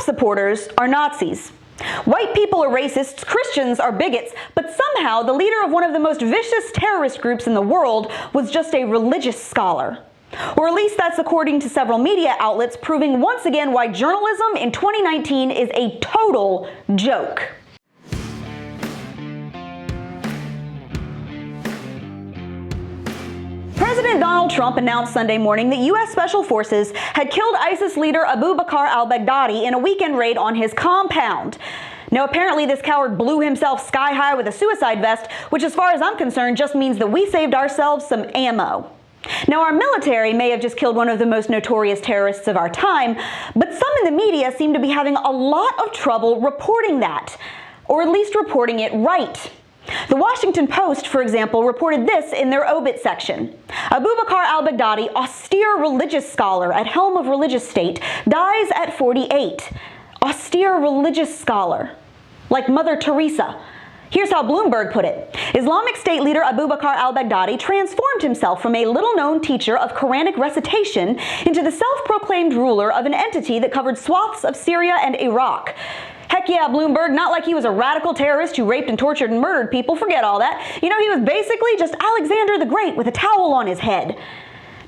supporters are Nazis. White people are racists, Christians are bigots, but somehow the leader of one of the most vicious terrorist groups in the world was just a religious scholar. Or at least that's according to several media outlets, proving once again why journalism in 2019 is a total joke. President Donald Trump announced Sunday morning that U.S. Special Forces had killed ISIS leader Abu Bakr al-Baghdadi in a weekend raid on his compound. Now, apparently this coward blew himself sky high with a suicide vest, which as far as I'm concerned just means that we saved ourselves some ammo. Now, our military may have just killed one of the most notorious terrorists of our time, but some in the media seem to be having a lot of trouble reporting that, or at least reporting it right. The Washington Post, for example, reported this in their obit section. Abu Bakr al-Baghdadi, austere religious scholar at helm of religious state, dies at 48. Austere religious scholar. Like Mother Teresa. Here's how Bloomberg put it. Islamic State leader Abu Bakr al-Baghdadi transformed himself from a little-known teacher of Quranic recitation into the self-proclaimed ruler of an entity that covered swaths of Syria and Iraq. Heck yeah, Bloomberg, not like he was a radical terrorist who raped and tortured and murdered people. Forget all that. You know, he was basically just Alexander the Great with a towel on his head.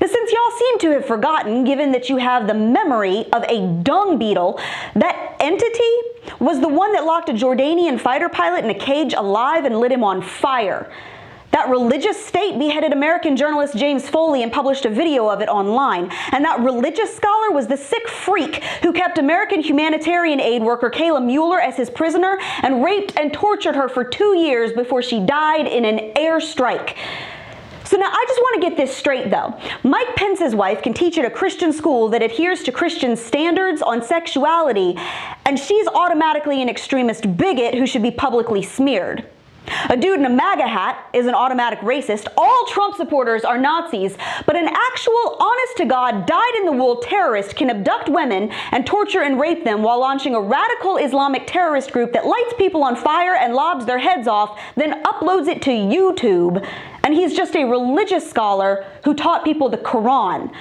Now, since y'all seem to have forgotten, given that you have the memory of a dung beetle, that entity was the one that locked a Jordanian fighter pilot in a cage alive and lit him on fire. That religious state beheaded American journalist James Foley and published a video of it online. And that religious scholar was the sick freak who kept American humanitarian aid worker Kayla Mueller as his prisoner and raped and tortured her for 2 years before she died in an airstrike. So now I just want to get this straight though. Mike Pence's wife can teach at a Christian school that adheres to Christian standards on sexuality, and she's automatically an extremist bigot who should be publicly smeared. A dude in a MAGA hat is an automatic racist. All Trump supporters are Nazis, but an actual, honest-to-God, dyed-in-the-wool terrorist can abduct women and torture and rape them while launching a radical Islamic terrorist group that lights people on fire and lobs their heads off, then uploads it to YouTube. And he's just a religious scholar who taught people the Quran.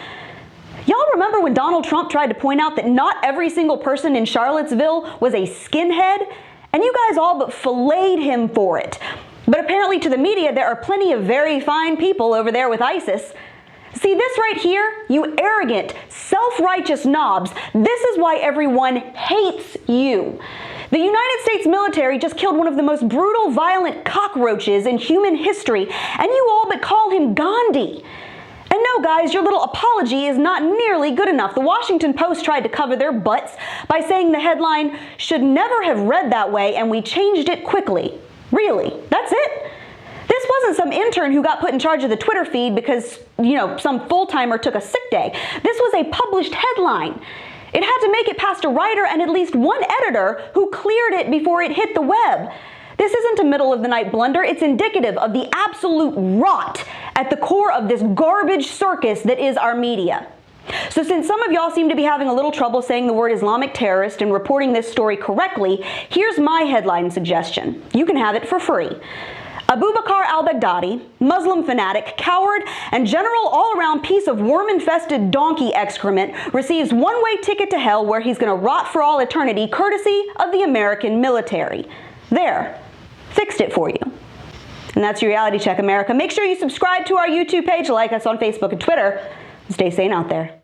Y'all remember when Donald Trump tried to point out that not every single person in Charlottesville was a skinhead? And you guys all but filleted him for it. But apparently to the media, there are plenty of very fine people over there with ISIS. See this right here? You arrogant, self-righteous knobs. This is why everyone hates you. The United States military just killed one of the most brutal, violent cockroaches in human history, and you all but call him Gandhi. And no, guys, your little apology is not nearly good enough. The Washington Post tried to cover their butts by saying the headline should never have read that way, and we changed it quickly. Really? That's it? This wasn't some intern who got put in charge of the Twitter feed because, some full-timer took a sick day. This was a published headline. It had to make it past a writer and at least one editor who cleared it before it hit the web. This isn't a middle-of-the-night blunder. It's indicative of the absolute rot at the core of this garbage circus that is our media. So since some of y'all seem to be having a little trouble saying the word Islamic terrorist and reporting this story correctly, here's my headline suggestion. You can have it for free. Abu Bakr al-Baghdadi, Muslim fanatic, coward, and general all-around piece of worm-infested donkey excrement, receives one-way ticket to hell where he's going to rot for all eternity, courtesy of the American military. There. Fixed it for you. And that's your Reality Check, America. Make sure you subscribe to our YouTube page, like us on Facebook and Twitter, and stay sane out there.